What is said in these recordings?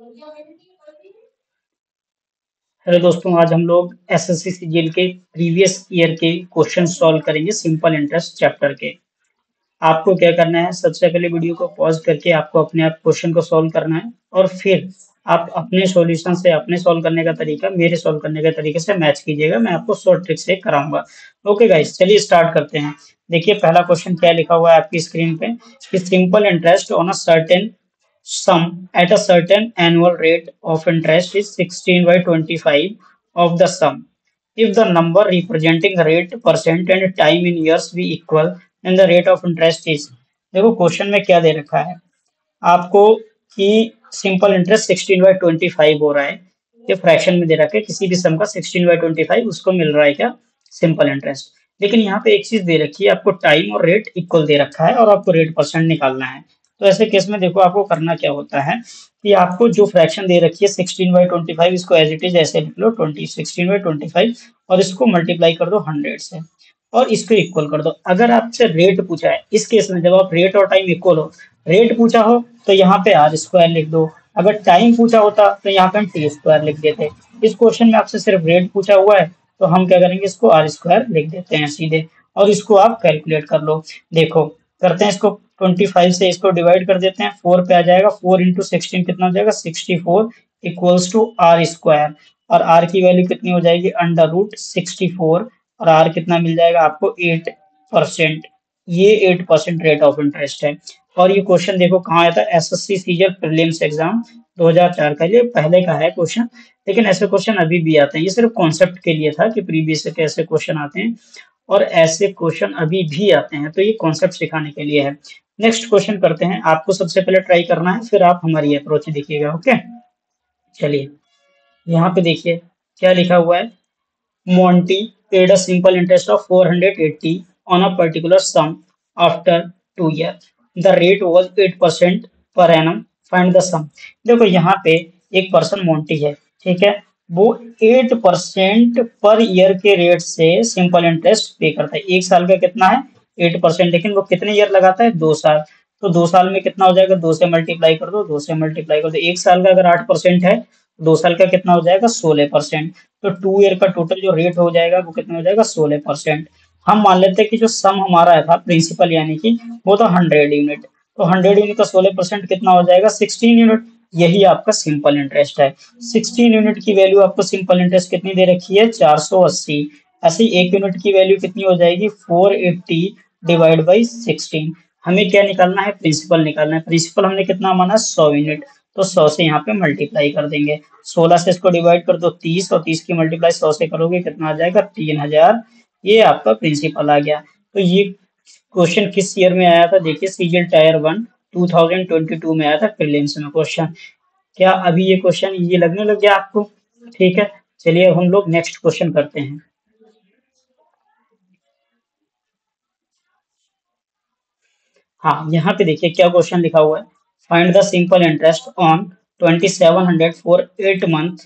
Hello दोस्तों, आज हम लोग एसएससी सीजीएल के प्रीवियस ईयर के क्वेश्चन सॉल्व करेंगे सिंपल इंटरेस्ट चैप्टर के। आपको क्या करना है, सबसे पहले वीडियो को पॉज करके आपको अपने आप क्वेश्चन को सॉल्व करना है और फिर आप अपने सॉल्यूशन से अपने सॉल्व करने का तरीका मेरे सॉल्व करने के तरीके से मैच कीजिएगा। मैं आपको शॉर्ट ट्रिक से कराऊंगा। ओके गाइस, चलिए स्टार्ट करते हैं। देखिए पहला क्वेश्चन क्या लिखा हुआ है आपकी स्क्रीन पे कि simple interest on a certain sum at a certain annual rate of interest is 16 by 25 of the sum. If the number representing the rate percent and time in years be equal, then the rate of interest is। देखो question में क्या दे रखा है आपको कि simple interest 16/25 हो रहा है। ये फ्रैक्शन में दे रखा है, किसी भी सम का 16/25 उसको मिल रहा है क्या, सिंपल इंटरेस्ट। लेकिन यहाँ पे एक चीज दे रखी है, आपको टाइम और रेट इक्वल दे रखा है और आपको रेट परसेंट निकालना है। तो ऐसे केस में देखो आपको करना क्या होता है कि आपको जो फ्रैक्शन दे रखी है 16/25, इसको एज इट इज ऐसे लिख लो 16/25 और इसको मल्टीप्लाई कर दो 100 से और इसको इक्वल कर दो। अगर आपसे रेट पूछा है, इस केस में जब आप रेट और टाइम इक्वल हो, रेट पूछा हो तो यहाँ पे आर स्क्वायर लिख दो, अगर टाइम पूछा होता तो यहाँ पे हम टी स्क्वायर लिख देते। इस क्वेश्चन में आपसे सिर्फ रेट पूछा हुआ है तो हम क्या करेंगे, इसको आर स्क्वायर लिख देते हैं सीधे और इसको आप कैलकुलेट कर लो। देखो करते हैं इसको, 25 से इसको डिवाइड कर देते हैं, 4 पे आ जाएगा, 4 इंटू 16 कितना हो जाएगा 64 इक्वल्स टू आर स्क्वायर। और आर की वैल्यू कितनी हो जाएगी √64 और आर कितना मिल जाएगा आपको 8%। ये 8% रेट ऑफ इंटरेस्ट है। और ये क्वेश्चन देखो कहाँ आया था, एसएससी सीजीएल प्रीलिम्स एग्जाम 2004 का, ये पहले का है क्वेश्चन। लेकिन ऐसे क्वेश्चन अभी भी आते हैं, ये सिर्फ कॉन्सेप्ट के लिए था कि प्रीवियस के ऐसे क्वेश्चन आते हैं और ऐसे क्वेश्चन अभी भी आते हैं, तो ये कॉन्सेप्ट सिखाने के लिए है। नेक्स्ट क्वेश्चन करते हैं, आपको सबसे पहले ट्राई करना है फिर आप हमारी अप्रोच देखिएगा। ओके चलिए, यहाँ पे देखिए क्या लिखा हुआ है। Monty paid a simple interest of 480 on a particular sum after 2 years. The rate was 8% per annum. Find the sum। देखो यहाँ पे एक पर्सन मोंटी है, ठीक है, वो 8% पर ईयर के रेट से सिंपल इंटरेस्ट पे करता है। एक साल का कितना है 8%, लेकिन वो कितने ईयर लगाता है 2 साल। तो 2 साल में कितना हो जाएगा, 2 से मल्टीप्लाई कर दो, 2 से मल्टीप्लाई कर दो। एक साल का अगर 8% है, 2 साल का कितना हो जाएगा 16%। तो 2 ईयर का टोटल जो रेट हो जाएगा वो कितना हो जाएगा 16%। हम मान लेते हैं कि जो सम हमारा था प्रिंसिपल यानी कि वो था 100 यूनिट, तो 100 यूनिट का 16% कितना हो जाएगा 16 यूनिट। यही आपका सिंपल इंटरेस्ट है। 16 यूनिट की वैल्यू आपको सिंपल इंटरेस्ट कितनी दे रखी है 480। ऐसे ही 1 यूनिट की वैल्यू कितनी हो जाएगी 480 डिवाइड बाई 16। हमें क्या निकालना है, प्रिंसिपल निकालना है। प्रिंसिपल हमने कितना माना 100 यूनिट, तो 100 से यहाँ पे मल्टीप्लाई कर देंगे। 16 से इसको डिवाइड कर दो 30 और 30 की मल्टीप्लाई 100 से करोगे कितना आ जाएगा 3000। ये आपका प्रिंसिपल आ गया। तो ये क्वेश्चन किस ईयर में आया था, देखिए सीजीएल टायर 1 2022 में आया था प्रीलिम्स में क्वेश्चन। क्या अभी ये क्वेश्चन ये लगने लग गया आपको? ठीक है, चलिए अब हम लोग नेक्स्ट क्वेश्चन करते हैं। हाँ, यहाँ पे देखिए क्या क्वेश्चन लिखा हुआ है। Find the simple interest on 2700 for 8 month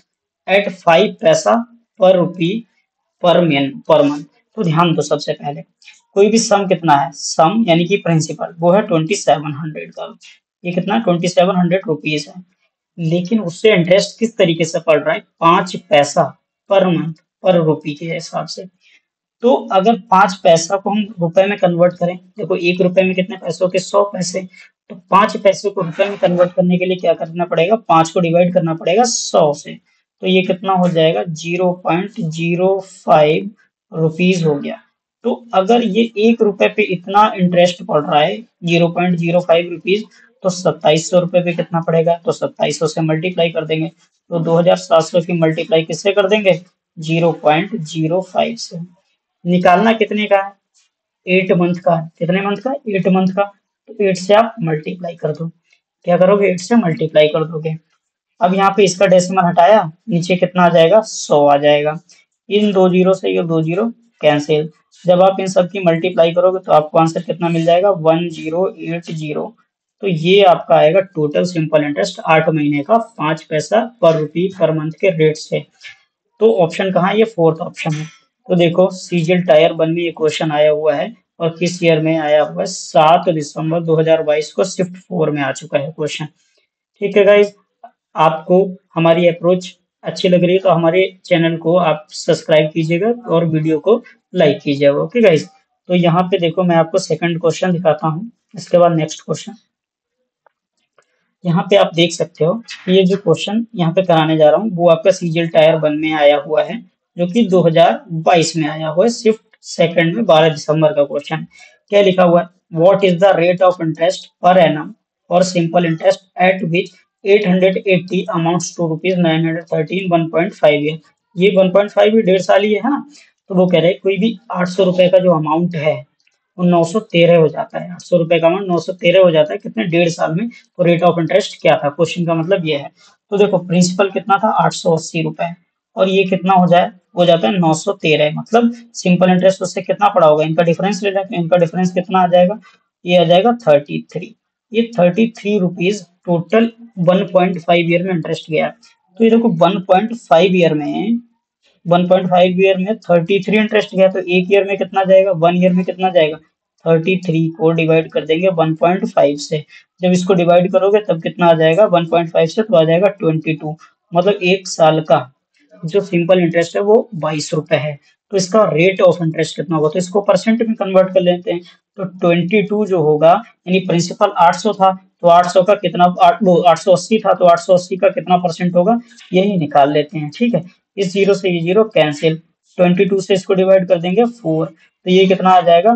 at 5 पैसा पर रुपी पर मंथ। तो ध्यान दो, सबसे पहले कोई भी सम कितना है, सम यानी कि प्रिंसिपल वो है 2700 का। ये कितना 2700 रुपीज है, लेकिन उससे इंटरेस्ट किस तरीके से पड़ रहा है 5 पैसा पर मंथ पर रुपी के हिसाब से। तो अगर 5 पैसा को हम रुपए में कन्वर्ट करें, देखो 1 रुपए में कितने पैसों के 100 पैसे, तो 5 पैसे को रुपए में कन्वर्ट करने के लिए क्या करना पड़ेगा, 5 को डिवाइड करना पड़ेगा 100 से। तो ये कितना हो जाएगा 0.05 रुपीज हो गया। तो अगर ये 1 रुपए पे इतना इंटरेस्ट पड़ रहा है 0.05 रुपीज, तो 2700 रुपए पे कितना पड़ेगा, तो 2700 से मल्टीप्लाई कर देंगे। तो 2700 की मल्टीप्लाई किससे कर देंगे 0.05 से। निकालना कितने का है 8 मंथ का है, कितने मंथ का 8 मंथ का। तो 8 से आप मल्टीप्लाई कर दो, क्या करोगे 8 से मल्टीप्लाई कर दोगे। अब यहाँ पे इसका डेसिमल हटाया, नीचे कितना आ जाएगा 100 आ जाएगा। इन दो जीरो से ये दो जीरो कैंसिल। जब आप इन सब की मल्टीप्लाई करोगे तो आपको आंसर कितना मिल जाएगा 1080। तो ये आपका आएगा टोटल सिंपल इंटरेस्ट 8 महीने का 5 पैसा पर रुपी पर मंथ के रेट से। तो ऑप्शन कहाँ है, ये फोर्थ ऑप्शन है। तो देखो सीजीएल टायर 1 में ये क्वेश्चन आया हुआ है और किस ईयर में आया हुआ है 7 दिसंबर 2022 को शिफ्ट 4 में आ चुका है क्वेश्चन। ठीक है गाइज, आपको हमारी अप्रोच अच्छी लग रही है तो हमारे चैनल को आप सब्सक्राइब कीजिएगा और वीडियो को लाइक कीजिएगा। ओके गाइस, तो यहाँ पे देखो मैं आपको सेकंड क्वेश्चन दिखाता हूँ, इसके बाद नेक्स्ट क्वेश्चन। यहाँ पे आप देख सकते हो कि ये जो क्वेश्चन यहाँ पे कराने जा रहा हूँ वो आपका सीजीएल टायर 1 में आया हुआ है, जो कि 2022 में आया हुआ है, शिफ्ट सेकंड में 12 दिसंबर का क्वेश्चन। क्या लिखा हुआ है? What is the rate of interest per annum और simple interest at which 880 amounts to rupees 913 1.5 year. ये 1.5 डेढ़ साल ही है ना। तो वो कह रहे हैं कोई भी 800 रुपए का जो अमाउंट है वो 913 हो जाता है। 800 रुपए का अमाउंट 913 हो जाता है कितने, डेढ़ साल में। तो रेट ऑफ इंटरेस्ट क्या था, क्वेश्चन का मतलब ये है। तो देखो प्रिंसिपल कितना था, 880 रुपए, और ये कितना हो जाता है 913, मतलब सिंपल इंटरेस्ट उससे कितना पड़ा होगा, इनका डिफरेंस ले लेते हैं। इनका डिफरेंस कितना आ जाएगा, ये आ जाएगा 33। ये 33 रुपीज टोटल 1.5 ईयर में इंटरेस्ट गया। तो ये देखो 1.5 ईयर में 1.5 ईयर में 33 इंटरेस्ट गया, तो एक ईयर में कितना जाएगा, 1 ईयर में कितना जाएगा, 33 को डिवाइड कर देंगे 1.5 से। जब इसको डिवाइड करोगे तब कितना आ जाएगा, 1.5 से तो आ जाएगा 22। मतलब एक साल का जो सिंपल इंटरेस्ट है वो 22 रुपए है। तो इसका रेट ऑफ इंटरेस्ट कितना होगा, तो इसको परसेंट में कन्वर्ट कर लेते हैं। तो 22 जो होगा, यानी प्रिंसिपल 800 था तो 800 का कितना, वो 880 था तो 880 का कितना परसेंट होगा, यही निकाल लेते हैं। ठीक है, इस जीरो से ये जीरो कैंसिल, 22 से इसको डिवाइड कर देंगे 4, तो ये कितना आ जाएगा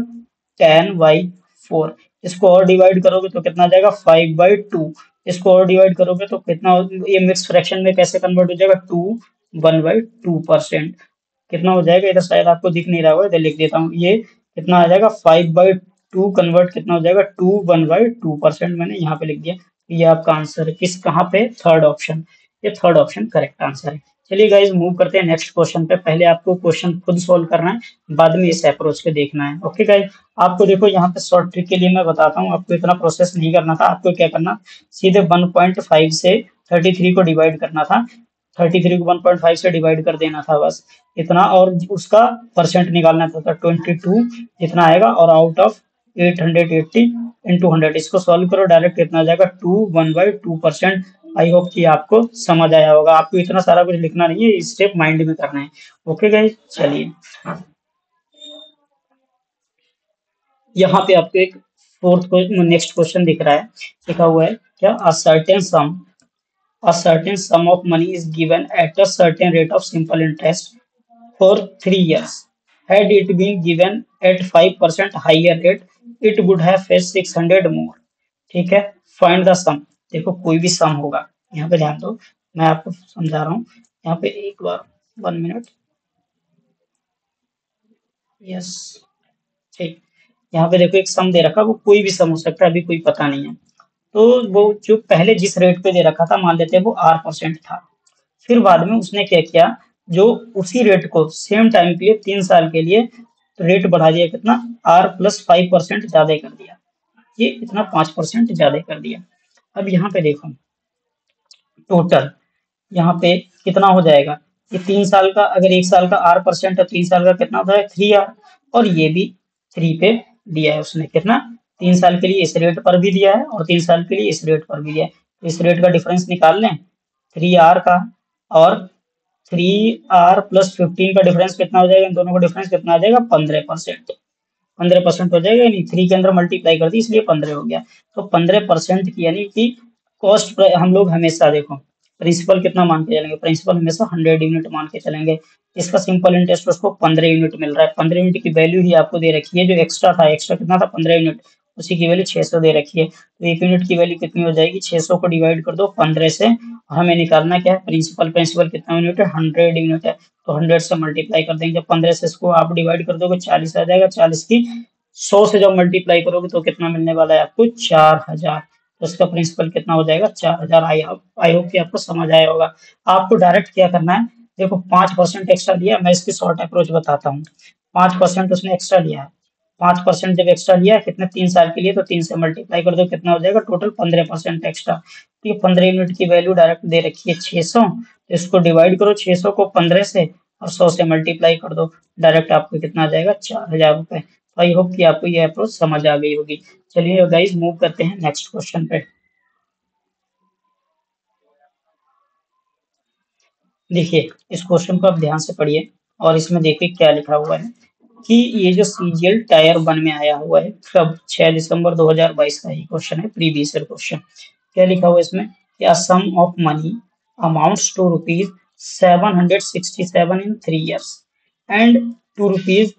10/4। इसको और डिवाइड करोगे तो कितना आ जाएगा 5/2। इसको और डिवाइड करोगे तो कितना, ये मिक्स फ्रैक्शन में कैसे कन्वर्ट हो जाएगा, 1/2%। कितना हो जाएगा, इधर शायद आपको दिख नहीं रहा होगा, इधर लिख देता हूँ, ये कितना आ जाएगा 5/2 कन्वर्ट कितना हो जाएगा 1/2%, मैंने यहाँ पे लिख दिया। ये आपका आंसर है, किस कहाँ पे, थर्ड ऑप्शन। ये थर्ड ऑप्शन करेक्ट आंसर है। चलिए गाइज मूव करते हैं नेक्स्ट क्वेश्चन पे। पहले आपको क्वेश्चन खुद सोल्व करना है, बाद में इस अप्रोच के देखना है। ओके गाइज, आपको देखो यहाँ पे शॉर्ट ट्रिक के लिए मैं बताता हूँ, आपको इतना प्रोसेस नहीं करना था। आपको क्या करना, सीधे 1.5 से 33 को डिवाइड करना था। 33 को 1.5 से डिवाइड कर देना था बस इतना, और उसका परसेंट निकालना था। 22 इतना आएगा, और आउट ऑफ 880 इंटू 100, इसको सॉल्व करो डायरेक्ट कितना आ जाएगा 1/2%। आई होप कि आपको समझ आया होगा। आपको इतना सारा कुछ लिखना नहीं है, स्टेप माइंड में करना है। ओके गाइस, चलिए यहाँ पे आपको एक फोर्थ नेक्स्ट क्वेश्चन दिख रहा है, लिखा हुआ है क्या, a certain sum of money is given at a certain rate of simple interest for 3 years. Had it been given at 5% higher rate, it would have faced 600 more. ठीक है, find the सम। देखो कोई भी सम होगा, यहाँ पे ध्यान दो, मैं आपको समझा रहा हूँ। यहाँ पे एक बार 1 मिनट, यस, ठीक। यहाँ पे देखो एक सम दे रखा, वो कोई भी सम हो सकता है, अभी कोई पता नहीं है। तो वो जो पहले जिस रेट पे दे रखा था, मान लेते हैं वो R% था। फिर बाद में उसने क्या किया, जो उसी रेट को सेम टाइम के लिए 3 साल के लिए रेट बढ़ा दिया, कितना, R+5% ज्यादा कर दिया। ये इतना 5% ज्यादा कर दिया। अब यहाँ पे देखो टोटल, यहाँ पे कितना हो जाएगा, ये 3 साल का, अगर एक साल का R% है, 3 साल का कितना होता है 3R, और ये भी 3 पे दिया है उसने, कितना, 3 साल के लिए इस रेट पर भी दिया है और 3 साल के लिए इस रेट पर भी दिया है। तो इस रेट का डिफरेंस निकाल लें 3R का, और 3R+15 का डिफरेंस कितना हो जाएगा, इन दोनों का डिफरेंस कितना आ जाएगा 15%। 15% हो जाएगा, यानी 3 के अंदर मल्टीप्लाई कर दी इसलिए 15 हो गया। तो 15% की, यानी कि कॉस्ट हम लोग हमेशा देखो प्रिंसिपल कितना मान के चलेंगे, प्रिंसिपल हमेशा 100 यूनिट मान के चलेंगे। इसका सिंपल इंटरेस्ट उसको 15 यूनिट मिल रहा है। 15 यूनिट की वैल्यू ही आपको दे रखी है, जो एक्स्ट्रा था, एक्स्ट्रा कितना था 15 यूनिट, उसी की वैल्यू 600 दे रखी है। तो 1 यूनिट की वैल्यू कितनी हो जाएगी, 600 को डिवाइड कर दो 15 से, हमें निकालना क्या है प्रिंसिपल। प्रिंसिपल कितना यूनिट है, 100 यूनिट है। तो 100 से मल्टीप्लाई कर देंगे, 15 से इसको आप डिवाइड कर दोगे 40 आ जाएगा, 40 की 100 से जब मल्टीप्लाई करोगे तो कितना मिलने वाला है आपको 4000। तो इसका प्रिंसिपल कितना हो जाएगा 4000। आई होप कि आपको समझ आया होगा। आपको डायरेक्ट क्या करना है, देखो 5% एक्स्ट्रा दिया, मैं इसकी शॉर्ट अप्रोच बताता हूँ। 5% उसने एक्स्ट्रा लिया है, 5% जब एक्स्ट्रा लिया है कितने, 3 साल के लिए, तो 3 से मल्टीप्लाई कर दो कितना हो जाएगा टोटल 15% एक्स्ट्रा। तो ये 15 यूनिट की वैल्यू डायरेक्ट दे रखी है 600, तो इसको डिवाइड करो 600 को 15 से, और 100 से मल्टीप्लाई कर दो, डायरेक्ट आपको कितना आ जाएगा 4000 रुपए। आई होप कि आपको ये अप्रोच समझ आ गई होगी। चलिए गाइस मूव करते हैं नेक्स्ट क्वेश्चन पे। देखिए इस क्वेश्चन को आप ध्यान से पढ़िए और इसमें देखिए क्या लिखा हुआ है कि ये जो सीजीएल टायर 1 में आया हुआ है कब 6 दिसंबर 2022 का ही क्वेश्चन है, प्रीवियस ईयर क्वेश्चन। क्या लिखा हुआ है इसमें कि a sum of money amounts to rupees 767 in 3 years and to rupees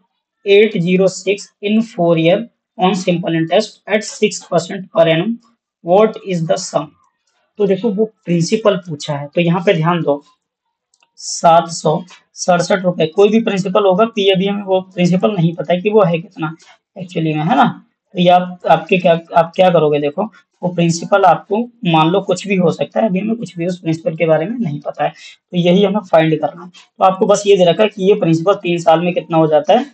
806 in 4 year on simple interest at 6% per annum, what is the sum. तो देखो वो प्रिंसिपल पूछा है तो यहाँ पे ध्यान दो, 767 रुपए कोई भी प्रिंसिपल होगा, पी अभी हमें वो प्रिंसिपल नहीं पता है कि वो है कितना एक्चुअली में, है ना। तो ये आप क्या करोगे, देखो वो प्रिंसिपल आपको मान लो कुछ भी हो सकता है, अभी हमें कुछ भी उस प्रिंसिपल के बारे में नहीं पता है, तो यही हमें फाइंड करना है। तो आपको बस ये दे रखा है कि ये प्रिंसिपल 3 साल में कितना हो जाता है,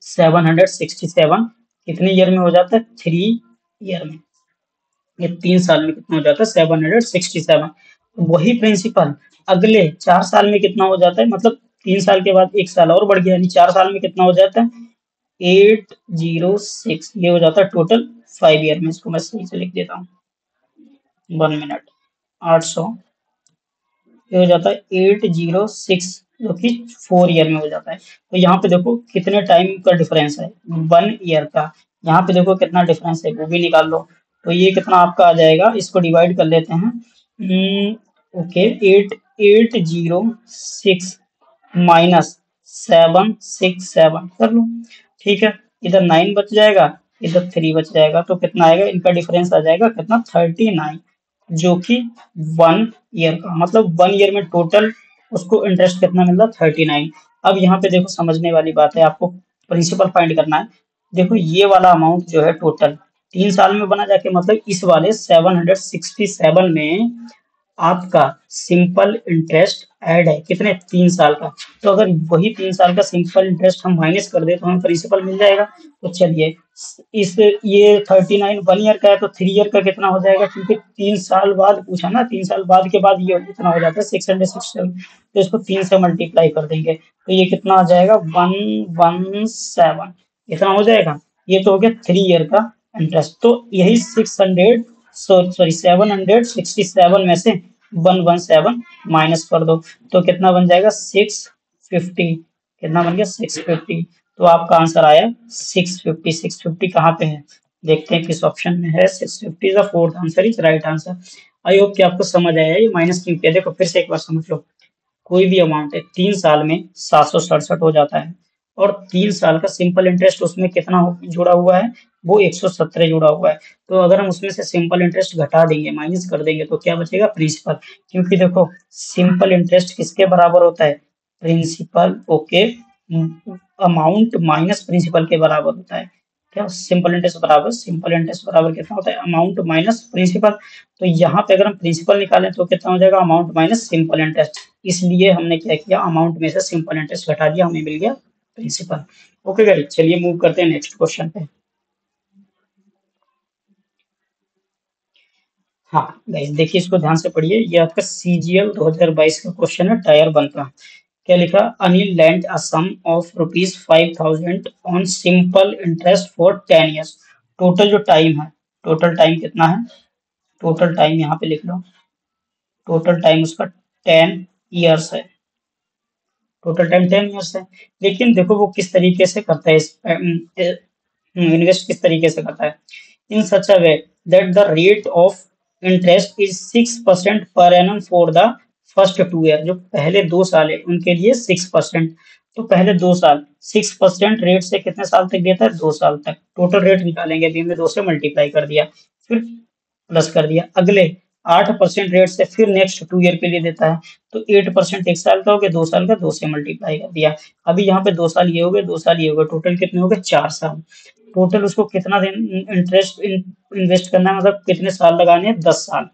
767 कितने ईयर में हो जाता है, 3 ईयर में। ये 3 साल में कितना हो जाता है, 767। वही प्रिंसिपल अगले 4 साल में कितना हो जाता है, मतलब 3 साल के बाद 1 साल और बढ़ गया, यानी 4 साल में कितना हो जाता है, 806। ये हो जाता है टोटल 5 ईयर में। इसको मैं सही से लिख देता हूँ, 1 मिनट, 800, ये हो जाता है 806 जो कि 4 ईयर में हो जाता है। तो यहाँ पे देखो कितने टाइम का डिफरेंस है, 1 ईयर का। यहाँ पे देखो कितना डिफरेंस है वो भी निकाल लो। तो ये कितना आपका आ जाएगा, इसको डिवाइड कर लेते हैं। ओके, 8806 माइनस 767 कर लो, ठीक है। इधर 9 बच जाएगा, इधर 3 बच जाएगा, तो कितना आएगा, इनका डिफरेंस आ जाएगा कितना, 39, जो कि 1 ईयर का, मतलब 1 ईयर में टोटल उसको इंटरेस्ट कितना मिल रहा, 39। अब यहाँ पे देखो समझने वाली बात है, आपको प्रिंसिपल फाइंड करना है। देखो ये वाला अमाउंट जो है टोटल 3 साल में बना जाके, मतलब इस वाले 767 में आपका सिंपल इंटरेस्ट ऐड है कितने, 3 साल का। तो अगर वही 3 साल का सिंपल इंटरेस्ट हम माइनस कर दे तो हमें प्रिंसिपल मिल जाएगा। तो चलिए इस ये 39 1 ईयर का है, तो 3 ईयर का कितना हो जाएगा, क्योंकि 3 साल बाद पूछा ना, 3 साल बाद के बाद ये कितना हो जाता है, 667। तो इसको 3 से मल्टीप्लाई कर देंगे तो ये कितना आ जाएगा, 117, इतना हो जाएगा। ये तो हो गया 3 ईयर का इंटरेस्ट। तो यही 600 सॉरी 767 में से 117 माइनस कर दो तो कितना बन जाएगा, 650। कितना बन गया, 650। तो आपका आंसर आया 650। 650 कहाँ पे है, देखते हैं किस ऑप्शन में है। 650 का fourth answer is right answer. I hope कि आपको समझ आया ये माइनस क्यों किया। देखो फिर से एक बार समझ लो, कोई भी अमाउंट है 3 साल में 767 हो जाता है, और 3 साल का सिंपल इंटरेस्ट उसमें कितना जुड़ा हुआ है, वो 117 जुड़ा हुआ है। तो अगर हम उसमें से सिंपल इंटरेस्ट घटा देंगे, माइनस कर देंगे, तो क्या बचेगा, प्रिंसिपल। क्योंकि देखो सिंपल इंटरेस्ट किसके बराबर होता है, principal, okay, amount minus principal के बराबर होता है। क्या सिंपल इंटरेस्ट बराबर कितना होता है, अमाउंट माइनस प्रिंसिपल। तो यहाँ पे अगर हम प्रिंसिपल निकालें तो कितना हो जाएगा, अमाउंट माइनस सिंपल इंटरेस्ट। इसलिए हमने क्या किया, अमाउंट में से सिंपल इंटरेस्ट घटा दिया, हमें मिल गया प्रिंसिपल। ओके गाइस, चलिए मूव करते हैं नेक्स्ट क्वेश्चन पे। हाँ गाइस देखिए इसको ध्यान से पढ़िए, ये आपका सीजीएल 2022 का क्वेश्चन है, टायर 1 का। क्या लिखा, Anil lent a sum of rupees 5000 on simple interest for 10 years। Total जो टाइम है, टोटल टाइम कितना है, टोटल टाइम यहाँ पे लिख लो, टोटल टाइम उसका 10 years है, टोटल टाइम 10 years है। लेकिन देखो वो किस तरीके से करता है, इन्वेस्ट किस तरीके से करता है, in such a way that the rate of interest is 6% per annum for the first 2 year. जो पहले 2 साल है उनके लिए 6%। तो पहले 2 साल 6% रेट से कितने साल तक देता है, 2 साल तक। टोटल रेट निकालेंगे, अभी हमने 2 से मल्टीप्लाई कर दिया, फिर प्लस कर दिया। अगले 8% रेट से फिर नेक्स्ट 2 ईयर के लिए देता है, तो 8% 1 साल का हो गया, 2 साल का 2 से मल्टीप्लाई कर दिया। अभी यहाँ पे 2 साल ये हो गए, 2 साल ये हो गए, टोटल कितने हो गए, 4 साल। टोटल उसको कितना इंटरेस्ट इन्वेस्ट करना है, मतलब कितने साल लगाने हैं, 10 साल।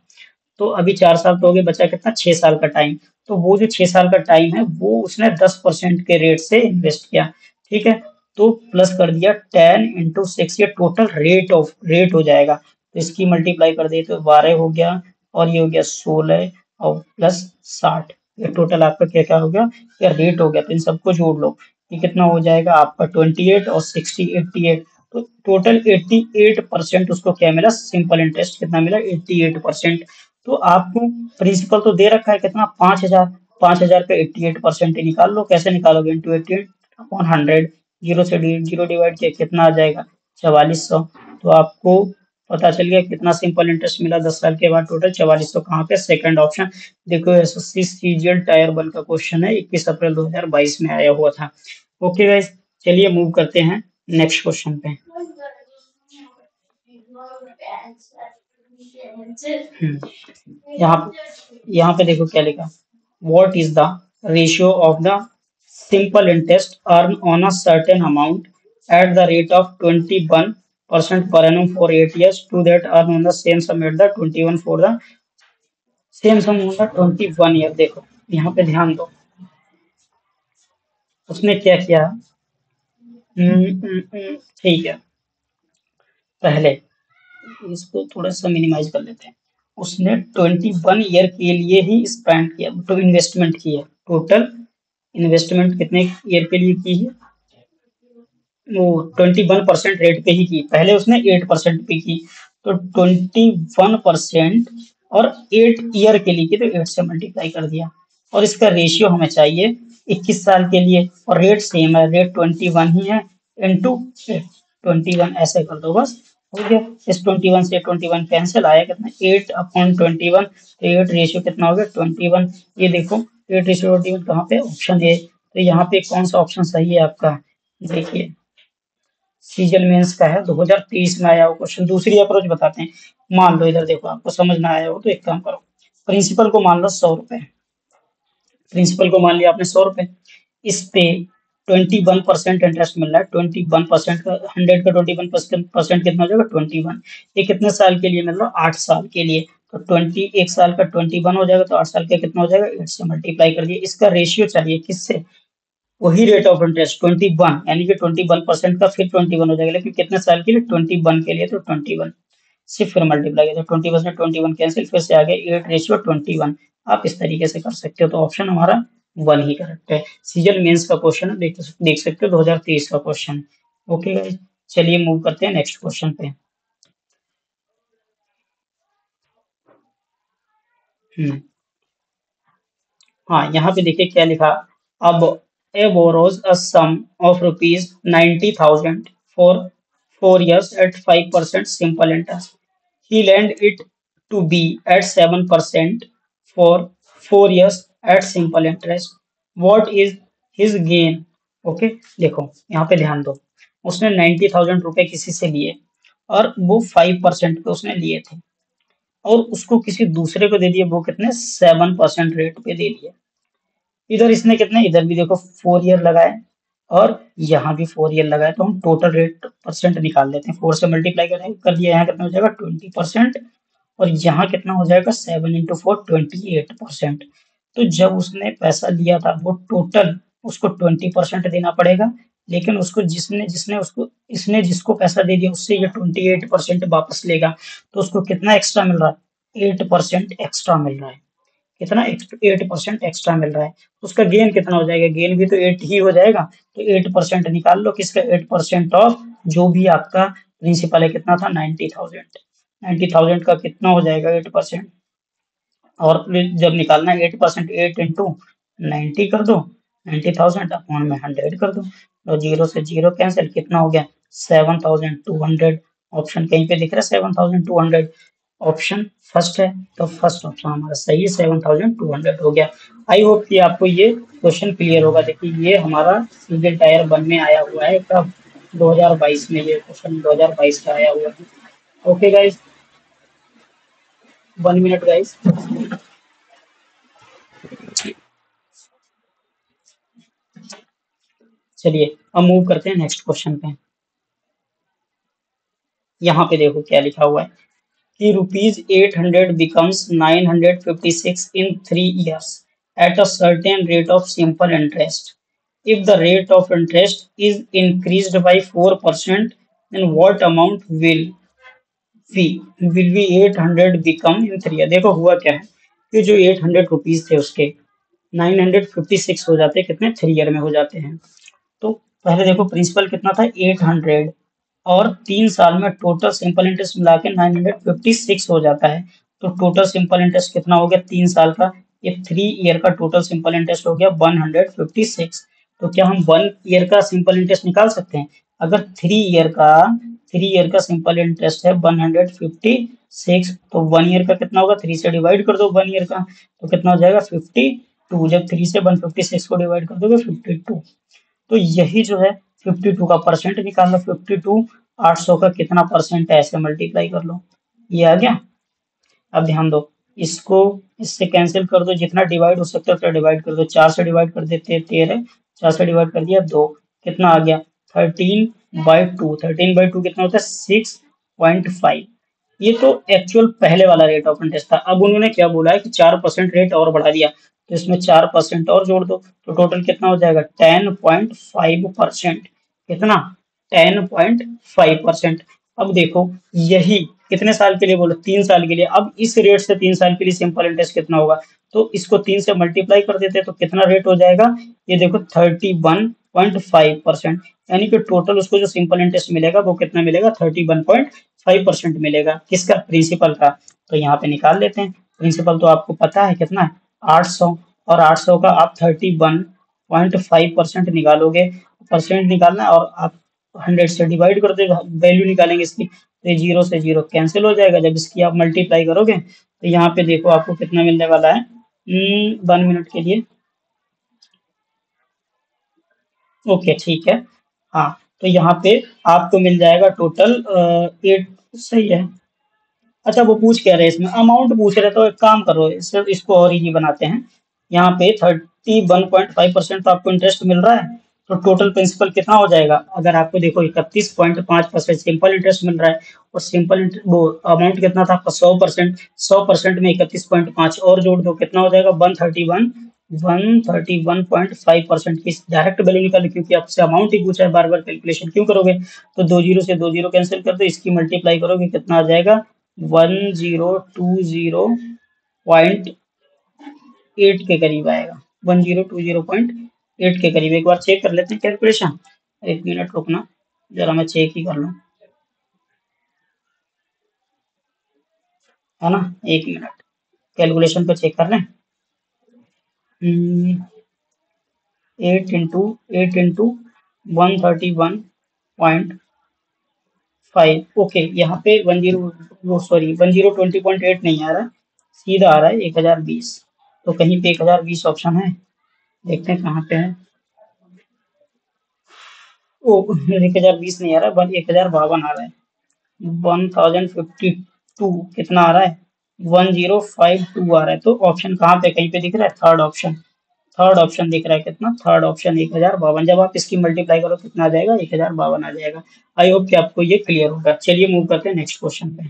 तो अभी 4 साल तो हो गए, बचा कितना, 6 साल का टाइम। तो वो जो 6 साल का टाइम है वो उसने 10% के रेट से इन्वेस्ट किया, ठीक है। तो प्लस कर दिया 10 × 6, ये टोटल रेट हो जाएगा। तो इसकी मल्टीप्लाई कर दिए तो 12 हो गया, और ये हो गया 16 और प्लस 60। ये टोटल आपका क्या क्या हो गया, या रेट हो गया। तो इन सबको जोड़ लो, ये कितना हो जाएगा आपका 28 और 60 88। तो टोटल 88% उसको क्या मिला, सिंपल इंटरेस्ट कितना मिला, 88%। तो आपको प्रिंसिपल तो दे रखा है कितना, 5000। 5000 पे 88% निकाल लो। कैसे निकालोगे? इंटू 88/100, जीरो से जीरो डिवाइड किया, कितना आ जाएगा? 4400। तो आपको पता चल गया कितना सिंपल इंटरेस्ट मिला 10 साल के बाद टोटल 4400। कहाँ पे? Second option. देखो एसएससी सीजीएल टायर 1 का क्वेश्चन है, 21 अप्रैल 2022 में आया हुआ था। ओके गाइस, चलिए मूव करते हैं नेक्स्ट क्वेश्चन पे। यहाँ यहाँ पे देखो क्या लिखा, what is the ratio of the simple interest earn on a certain amount at the rate of 21% per annum for 8 years to that earn on the same sum at the 21 for the same sum on the 21 year. देखो यहाँ पे ध्यान दो, उसने क्या किया। ठीक है, पहले इसको थोड़ा सा मिनिमाइज कर लेते हैं। उसने 21 ईयर के लिए ही स्पेंड किया, तो इन्वेस्टमेंट की है। टोटल इन्वेस्टमेंट कितने ईयर के लिए की है? वो 21% रेट पे ही की। पहले उसने 8% पे की, तो 21% और 8 ईयर के लिए की, तो 8 से मल्टीप्लाई कर दिया। और इसका रेशियो हमें चाहिए 21 साल के लिए, और रेट सेम है, रेट 21 ही है, इंटू 21 ऐसे कर दो बस, हो गया। इस 21 से 21 कैंसिल आया, कितना? 8/21। तो 8 रेशियो कितना हो गया? 21। ये देखो 8 रेशियो 21 कहाँ पे? Option A. तो यहाँ पे कौन सा ऑप्शन सही है आपका? देखिए सीजल मेंस का है, 2023 में आया हुआ क्वेश्चन। दूसरी अप्रोच बताते हैं। मान लो इधर देखो, आपको समझ ना आया हो तो एक काम करो, प्रिंसिपल को मान लो 100 रुपए। प्रिंसिपल को मान लिया आपने 100 रुपए, इस पे 21% इंटरेस्ट मिल रहा है। 21% का 100 का 21% कितना हो जाएगा? 21। ये कितने साल के लिए मिल रहा है? 8 साल के लिए। तो 1 साल का 21 हो जाएगा, तो 8 साल का कितना हो जाएगा? 8 से मल्टीप्लाई कर दिए। इसका रेशियो चाहिए किससे? वही रेट ऑफ इंटरेस्ट 21, यानी कि 21% का फिर 21 हो जाएगा, लेकिन कितने साल के लिए? 21 के लिए। तो 21 से फिर मल्टीप्लाई किया, तो 21 में 21 कैंसिल, फिर से आ गया 8 रेशियो 21। आप इस तरीके से कर सकते हो। तो ऑप्शन हमारा 1 ही करेक्ट है। सीजन मेंस का क्वेश्चन है, देख सकते हो 2023 का क्वेश्चन। ओके गाइस, चलिए मूव करते हैं नेक्स्ट क्वेश्चन पे। हाँ, यहाँ पे देखिए क्या लिखा। अब A borrows a sum of ₹90,000 for 4 years at 5% simple interest. He lent it to B at 7% for 4 years at simple interest. What is his gain? Okay देखो यहाँ पे ध्यान दो, उसने 90,000 रुपए किसी से लिए, और वो 5% पे उसने लिए थे, और उसको किसी दूसरे को दे दिए, वो कितने? 7% रेट पे दे दिए। इधर इसने कितने, इधर भी देखो 4 ईयर लगाए, और यहाँ भी 4 ईयर लगाए, तो हम टोटल रेट परसेंट निकाल लेते हैं। 4 से मल्टीप्लाई कर दिया, यहाँ कितना हो जाएगा? 20%। और यहाँ कितना हो जाएगा? 7 × 4 28%। तो जब उसने पैसा लिया था, वो टोटल उसको 20% देना पड़ेगा, लेकिन उसको जिसने जिसने उसको इसने जिसको पैसा दे दिया, उससे ये 28% वापस लेगा। तो उसको कितना एक्स्ट्रा मिल रहा है? 8% एक्स्ट्रा मिल रहा है। कितना? 8% एक्स्ट्रा मिल रहा है। उसका गेन कितना हो जाएगा? गेन भी तो 8 ही हो जाएगा। तो 8% निकाल लो, किसका? 8% ऑफ जो भी आपका प्रिंसिपल है, कितना था? 90,000। 90,000 का कितना हो जाएगा? 8%। और जब निकालना है 8%, 8 इंटू 90 कर दो, 90,000 अपॉन में 100 कर दो, और जीरो से जीरो कैंसिल, कितना हो गया? 7,200। ऑप्शन कहीं पे दिख रहा है 7,200? ऑप्शन फर्स्ट है, तो फर्स्ट ऑप्शन हमारा सही है, 7,200 हो गया। आई होप कि आपको ये क्वेश्चन क्लियर होगा। देखिए ये हमारा सीजन टायर 1 में आया हुआ है, कब? 2022 में। ये क्वेश्चन 2022 का आया हुआ है। Okay guys, 1 minute guys. चलिए अब मूव करते हैं नेक्स्ट क्वेश्चन पे। यहाँ पे देखो क्या लिखा हुआ है कि ₹800 becomes 956 in 3 years at a certain rate of simple interest. If the rate of interest is increased by 4%, then what amount will be 800 become in 3 years? देखो हुआ क्या है कि जो 800 रुपीज थे उसके 956 हो जाते हैं, कितने? 3 ईयर में हो जाते हैं। तो पहले देखो प्रिंसिपल कितना था? 800, और 3 साल में टोटल सिंपल इंटरेस्ट मिला के 956 हो जाता है। तो टोटल सिंपल इंटरेस्ट कितना हो गया 3 साल का? ये 3 ईयर का टोटल सिंपल इंटरेस्ट हो गया 156। तो क्या हम 1 ईयर का सिंपल इंटरेस्ट निकाल सकते हैं? अगर 3 ईयर का सिंपल इंटरेस्ट है 156, तो 1 ईयर का कितना होगा? 3 से डिवाइड कर दो 1 ईयर का, तो कितना हो जाएगा? 52। जब 3 से 156 को डिवाइड कर दोगे 52। तो यही जो है 52 का परसेंट निकालना। 52 800 का कितना परसेंट है, ऐसे मल्टीप्लाई कर लो, ये आ गया। अब ध्यान दो, इसको इससे कैंसिल कर दो, जितना डिवाइड हो सकता है उतना डिवाइड कर दो। 4 से डिवाइड कर देते हैं 13, 4 से डिवाइड कर दिया 2, कितना आ गया? 13/2। 13/2 कितना होता है? 6.5। ये तो एक्चुअल पहले वाला रेट ऑफ इंटरेस्ट था। अब उन्होंने क्या बोला है कि 4% रेट और बढ़ा दिया, तो इसमें 4% और जोड़ दो, तो टोटल कितना हो जाएगा? 10.5%। कितना? 10.5%। अब देखो, यही कितने साल के लिए बोलो? 3 साल के लिए। अब इस रेट से 3 साल के लिए सिंपल इंटरेस्ट कितना होगा? तो इसको 3 से मल्टीप्लाई कर देते हैं तो कितना रेट हो जाएगा? ये देखो 31.5%। यानी कि टोटल उसको जो सिंपल इंटरेस्ट मिलेगा वो कितना मिलेगा? 31.5% मिलेगा। किसका? प्रिंसिपल का। तो यहाँ पे निकाल लेते हैं। प्रिंसिपल तो आपको पता है कितना है? 800। और 800 का आप 31.5% निकालोगे, परसेंट निकालना है, और आप 100 से डिवाइड कर दे, वैल्यू निकालेंगे इसकी, तो 0 से 0 कैंसिल हो जाएगा। जब इसकी आप मल्टीप्लाई करोगे तो यहाँ पे देखो आपको कितना मिलने वाला है। 1 मिनट के लिए, ओके ठीक है। हाँ, तो यहाँ पे आपको मिल जाएगा टोटल 8। सही है। अच्छा, वो पूछ क्या रहे, इसमें अमाउंट पूछ रहे, तो एक काम करो, इसको और इजी बनाते हैं। यहाँ पे 31.5% तो आपको इंटरेस्ट मिल रहा है, तो टोटल प्रिंसिपल कितना हो जाएगा? अगर आपको देखो 31.5% सिंपल इंटरेस्ट मिल रहा है, और सिंपल वो अमाउंट कितना था आपका? 100%। 100% में 31.5 और जोड़ दो, कितना हो जाएगा? 131.5% की डायरेक्ट वैल्यू निकालो, क्योंकि आपसे अमाउंट ही पूछा है, बार बार कैलकुलेशन क्यों करोगे? तो 20 से 20 कैंसिल कर दो, इसकी मल्टीप्लाई करोगे, कितना आ जाएगा? 1020.8 के करीब आएगा। 1020.8 के करीब। एक बार चेक कर लेते हैं कैलकुलेशन। 1 मिनट रुकना, जरा मैं चेक ही कर लूँ, है ना? 1 मिनट, कैलकुलेशन को चेक कर लें। 8 इंटू 131.5। ओके, यहाँ पे 1020.8 नहीं आ रहा, सीधा आ रहा है 1020। तो कहीं पे 1020 ऑप्शन है, देखते हैं कहाँ पे है। ओ, 1020 नहीं आ रहा, 1052 आ रहा है। 1052 कितना आ रहा है? 1052 आ रहा है। तो ऑप्शन कहाँ पे, कहीं पे दिख रहा है? Third option. थर्ड ऑप्शन दिख रहा है। कितना? Third option 1052। जब आप इसकी मल्टीप्लाई करो कितना आ जाएगा? 1052 आ जाएगा। आई होप कि आपको ये क्लियर होगा। चलिए मूव करते हैं नेक्स्ट क्वेश्चन पे।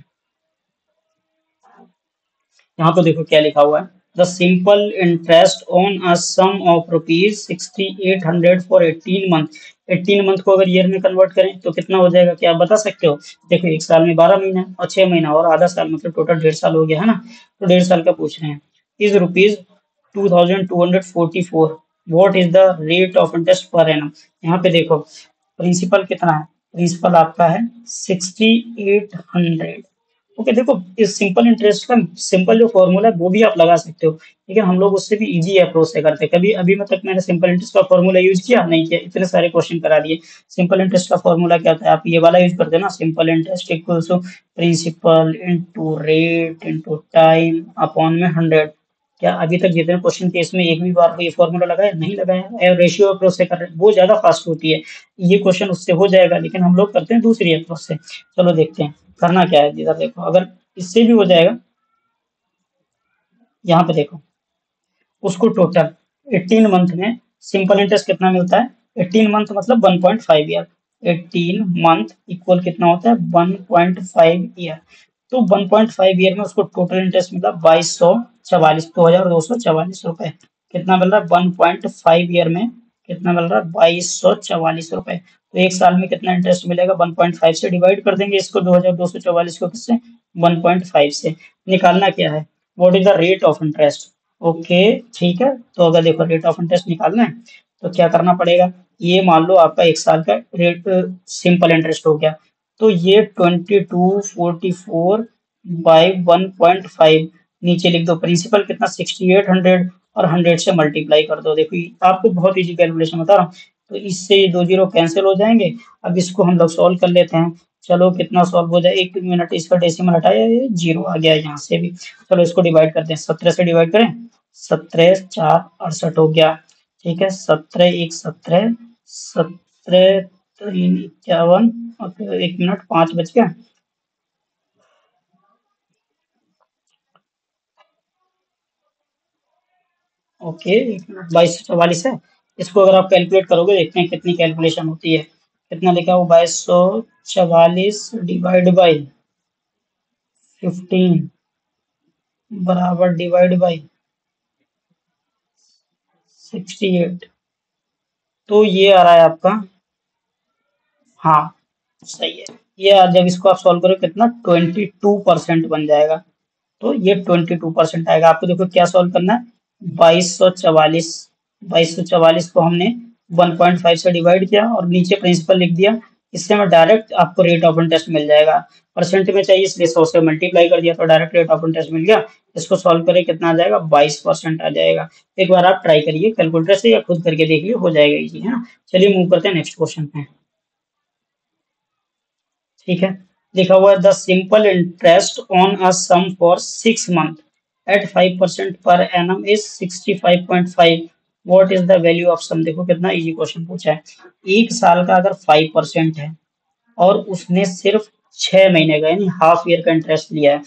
यहाँ तो देखो क्या लिखा हुआ है। The simple interest on a sum of ₹6800 for 18 month. 18 month को अगर ईयर में कन्वर्ट करें तो कितना हो जाएगा, क्या आप बता सकते हो? देखो, एक साल में 12 महीना और 6 महीना और आधा साल, मतलब टोटल 1.5 साल हो गया, है ना? तो 1.5 साल का पूछ रहे हैं। Is ₹2244। What is the rate of interest per annum? यहाँ पे देखो, प्रिंसिपल कितना है? प्रिंसिपल आपका है 6800। ओके, देखो, इस सिंपल इंटरेस्ट का सिंपल जो फॉर्मूला है वो भी आप लगा सकते हो, लेकिन हम लोग उससे भी इजी अप्रोच से करते हैं। कभी अभी तक मैंने सिंपल इंटरेस्ट का फॉर्मूला यूज किया नहीं किया, इतने सारे क्वेश्चन करा दिए। सिंपल इंटरेस्ट का फॉर्मूला क्या होता है? आप ये वाला यूज करते हो ना, simple interest equals to principal into rate into time upon में 100। क्या अभी तक जितने क्वेश्चन के इसमें एक भी बार को ये फॉर्मूला लगाया? नहीं लगाया। रेशियो अप्रोच से कर रहे हैं, वो ज्यादा फास्ट होती है। ये क्वेश्चन उससे हो जाएगा, लेकिन हम लोग करते हैं दूसरी अप्रोच से। चलो देखते हैं करना क्या है। इधर देखो, अगर इससे भी हो जाएगा, यहाँ पे देखो, उसको टोटल 18 मंथ में सिंपल इंटरेस्ट कितना मिलता है? 18 मंथ मतलब 1.5 ईयर। 18 मंथ इक्वल कितना होता है? 1.5 ईयर। तो 1.5 ईयर में उसको टोटल इंटरेस्ट मिला 2244, 2244 रुपए। कितना मिल रहा है 1.5 ईयर में? कितना मिल रहा है? 2244 रुपए। तो एक साल में कितना इंटरेस्ट मिलेगा? 1.5 से डिवाइड कर देंगे इसको, 2244 को, किससे? 1.5 से। निकालना क्या है? What is the rate of interest? Okay, ठीक है। तो अगर देखो रेट ऑफ इंटरेस्ट निकालना है तो क्या करना पड़ेगा? ये मान लो आपका एक साल का रेट सिंपल इंटरेस्ट हो गया, तो ये 2244 बाई 1.5, नीचे लिख दो प्रिंसिपल कितना 6800 और 100 से मल्टीप्लाई कर दो। देखो आपको बहुत इजी कैलकुलेशन बता रहा हूँ। तो इससे ये 2 जीरो कैंसिल हो जाएंगे। अब इसको हम लोग सॉल्व कर लेते हैं। चलो कितना सॉल्व हो जाए, 1 मिनट, इसका डेसिमल हटाया, ये जीरो आ गया यहाँ से भी। चलो इसको डिवाइड करते हैं, 17 से डिवाइड करें, 17 4 68 हो गया। ठीक है, 17 1 17, 17 3 51, और फिर 1 मिनट 5 बच गया। ओके, 1 मिनट 2244 है। इसको अगर आप कैलकुलेट करोगे, देखते हैं कितनी कैलकुलेशन होती है। कितना लिखा वो, 2244 डिवाइड बाई 15 बराबर डिवाइड बाई 68। तो ये आ रहा है आपका, हाँ सही है। ये जब इसको आप सॉल्व करोगे कितना 22% बन जाएगा। तो ये 22% आएगा। आपको देखो क्या सॉल्व करना है, 2244, 2244 को हमने 1.5 से डिवाइड किया और नीचे प्रिंसिपल लिख दिया। इससे मैं डायरेक्ट आपको रेट ऑफ इंटरेस्ट मिल जाएगा। परसेंट में चाहिए इसलिए 100 से मल्टीप्लाई कर दिया तो डायरेक्ट रेट ऑफ इंटरेस्ट मिल गया। इसको सॉल्व करें कितना आ जाएगा, 22% आ जाएगा। एक बार आप ट्राई करिए कैलकुलेटर से या खुद करके देखिए, हो जाएगा इजी, है ना। चलिए मूव करते हैं नेक्स्ट क्वेश्चन पे। ठीक है, लिखा हुआ है the simple interest on a sum for 6 month at 5% per annum is 65.5। What is the value of sum. देखो कितना इजी क्वेश्चन पूछा है। एक साल का अगर 5% है और उसने सिर्फ 6 महीने का यानी हाफ ईयर का इंटरेस्ट लिया है,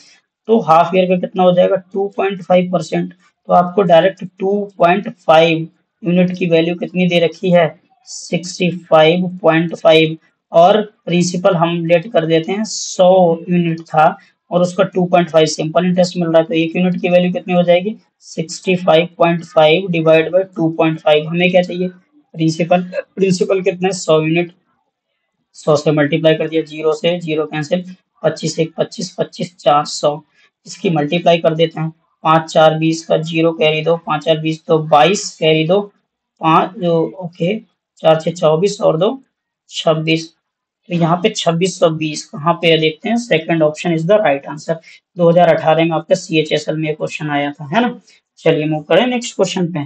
तो हाफ ईयर का कितना हो जाएगा 2.5%। तो आपको डायरेक्ट 2.5 यूनिट की वैल्यू कितनी दे रखी है, 65.5। और प्रिंसिपल हम लेट कर देते हैं 100 यूनिट था और उसका 2.5 सिंपल इंटरेस्ट मिल रहा है, तो 1 यूनिट की वैल्यू कितनी हो जाएगी, 65.5 डिवाइड बाई 2.5। हमें क्या चाहिए, प्रिंसिपल। प्रिंसिपल कितना है 100 यूनिट, 100 से मल्टीप्लाई कर दिया, जीरो से जीरो कैंसिल, 25 1 25, 25 4 100। इसकी मल्टीप्लाई कर देते हैं, 5 4 20 का जीरो कैरी दो, 5 4 20 तो 22 कैरी दो, 5 जो ओके, 4 6 24 और 2 26। तो यहाँ पे 2620 कहाँ पे है देखते हैं, second option is the right answer. 2018 में आपका CHSL में क्वेश्चन आया था, है ना। चलिए मूव करें नेक्स्ट क्वेश्चन पे।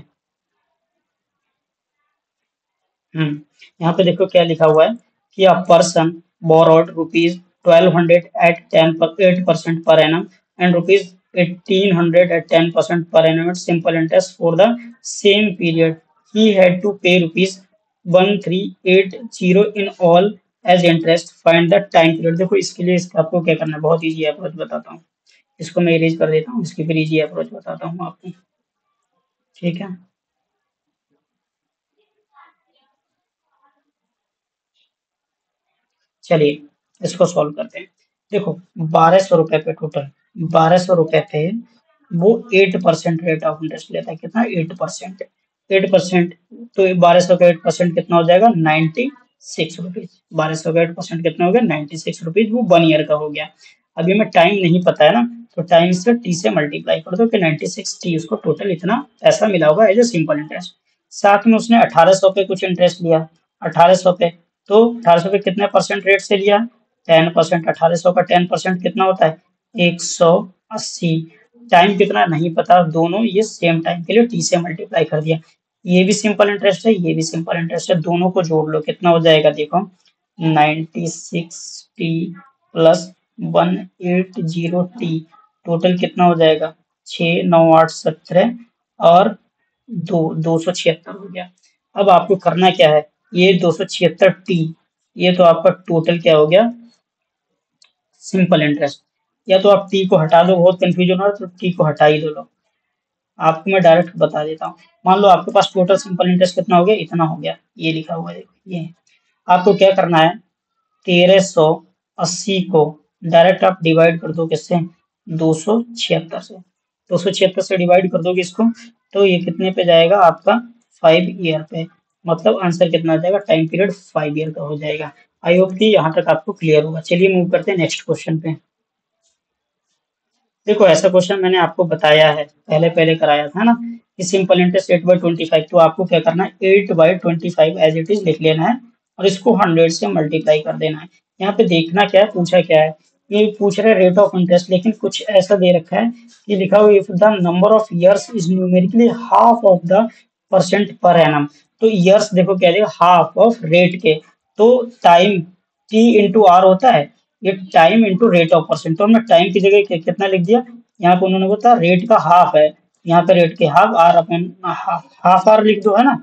यहाँ पे देखो क्या लिखा हुआ है कि a person borrowed rupees 1200 at 8% per annum and rupees 1800 at 10% per annum at simple interest for the same period. He had to pay rupees 1380 in all as interest, find the time period. देखो इसके लिए इसका आपको क्या करना है, बहुत easy approach बताता हूँ। इसको मैं इरेज कर देता हूँ, इसकी फिर इजी अप्रोच बताता हूँ आपको। ठीक है, चलिए इसको सॉल्व करते हैं। देखो 1200 रुपए पे टोटल, 1200 रुपए पे वो 8% रेट ऑफ इंटरेस्ट लेता है। कितना, 8%। 8%, तो 1200 का 8% कितना हो जाएगा, 96 रुपीज। 1200 का 8% कितना हो गया, 96 रुपीज। वो 1 ईयर का हो गया। अभी हमें टाइम नहीं पता है ना, तो टाइम से टी से मल्टीप्लाई कर दो कि 96 टी, उसको टोटल इतना पैसा मिला होगा एज ए सिंपल इंटरेस्ट। साथ में उसने 1800 पे कुछ इंटरेस्ट लिया, 1800 पे। तो 1800 पे कितने परसेंट रेट से लिया, 10%। 1800 का 10% कितना होता है, 180। टाइम कितना नहीं पता, दोनों ये सेम टाइम के लिए टी से मल्टीप्लाई कर दिया। ये भी सिंपल इंटरेस्ट है, ये भी सिंपल इंटरेस्ट है, दोनों को जोड़ लो कितना हो जाएगा, देखो 96 टी प्लस 180 टी, टोटल कितना हो जाएगा, 6 9 8 17 और 276 हो गया। अब आपको करना क्या है, ये 276 टी, ये तो आपका टोटल क्या हो गया, सिंपल इंटरेस्ट। या तो आप टी को हटा दो, बहुत कंफ्यूजन हो रहा है तो टी को हटा ही दो लो। आपको मैं डायरेक्ट बता देता हूँ। मान लो आपके पास टोटल सिंपल इंटरेस्ट कितना हो गया, इतना हो गया, ये लिखा हुआ है देखो ये। आपको क्या करना है, 1380 को डायरेक्ट आप डिवाइड कर दो किससे, 276 से। 276 से डिवाइड कर दोगे इसको, तो ये कितने पे जाएगा आपका, 5 ईयर पे। मतलब आंसर कितना आ जाएगा, टाइम पीरियड 5 ईयर का हो जाएगा। आई होप कि यहाँ तक आपको क्लियर होगा। चलिए मूव करते हैं नेक्स्ट क्वेश्चन पे। देखो ऐसा क्वेश्चन मैंने आपको बताया है, पहले पहले कराया था ना, कि सिंपल इंटरेस्ट 8/25। तो आपको क्या करना है, 8/25 एज इट इज लिख लेना है और इसको 100 से मल्टीप्लाई कर देना है। यहाँ पे देखना क्या है, पूछा क्या है, ये पूछ रहे रेट ऑफ इंटरेस्ट, लेकिन कुछ ऐसा दे रखा है कि लिखा हुआ if the number of years is numerically half of the percent per annum. तो ईयर्स देखो कह रहे हाफ ऑफ रेट के, तो टाइम टी इंटू आर होता है, ये time into rate of percent, तो हमने टाइम की जगह कितना लिख दिया, यहाँ पे उन्होंने बताया रेट का हाफ है, यहाँ पे रेट के half r upon half r लिख दो है ना,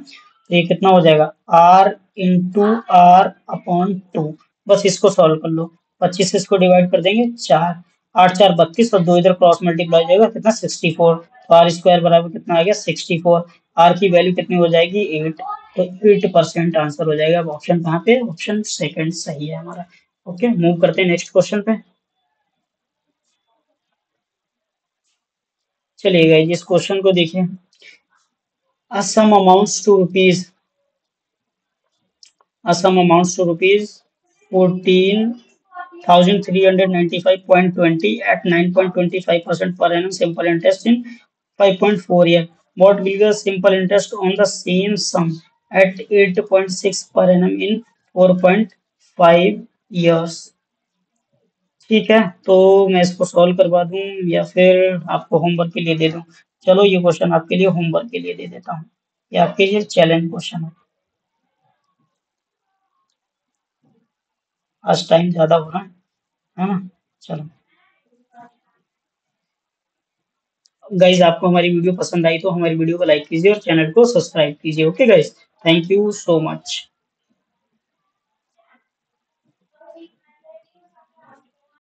तो ये कितना हो जाएगा r into r upon two. बस इसको सॉल्व कर लो, 25 से इसको डिवाइड कर देंगे 4, 8 4 32 और 2 इधर क्रॉस मल्टीप्लाई हो जाएगा कितना 64, तो आर स्क्वायर बराबर कितना आ गया 64, आर की वैल्यू कितनी हो जाएगी 8, तो 8% आंसर हो जाएगा। अब ऑप्शन कहाँ पे, ऑप्शन सेकंड सही है हमारा। ओके, मूव करते हैं नेक्स्ट क्वेश्चन पे। चलिएगा इस क्वेश्चन को देखिए, a sum amounts to rupees a sum amounts to rupees 14,395.20 at 9.25% per annum simple interest in 5.4 year. What will be the simple interest on the same sum at 8.6 per annum in 4.5 years? ठीक है, तो मैं इसको solve करवा दूं या फिर आपको होमवर्क के लिए दे दूं? चलो ये क्वेश्चन आपके लिए होमवर्क के लिए दे देता हूँ, ये आपके लिए चैलेंज क्वेश्चन है। आज टाइम ज्यादा हो रहा है ना। चलो गाइज, आपको हमारी वीडियो पसंद आई तो हमारी वीडियो को लाइक कीजिए और चैनल को सब्सक्राइब कीजिए। Okay guys, thank you so much.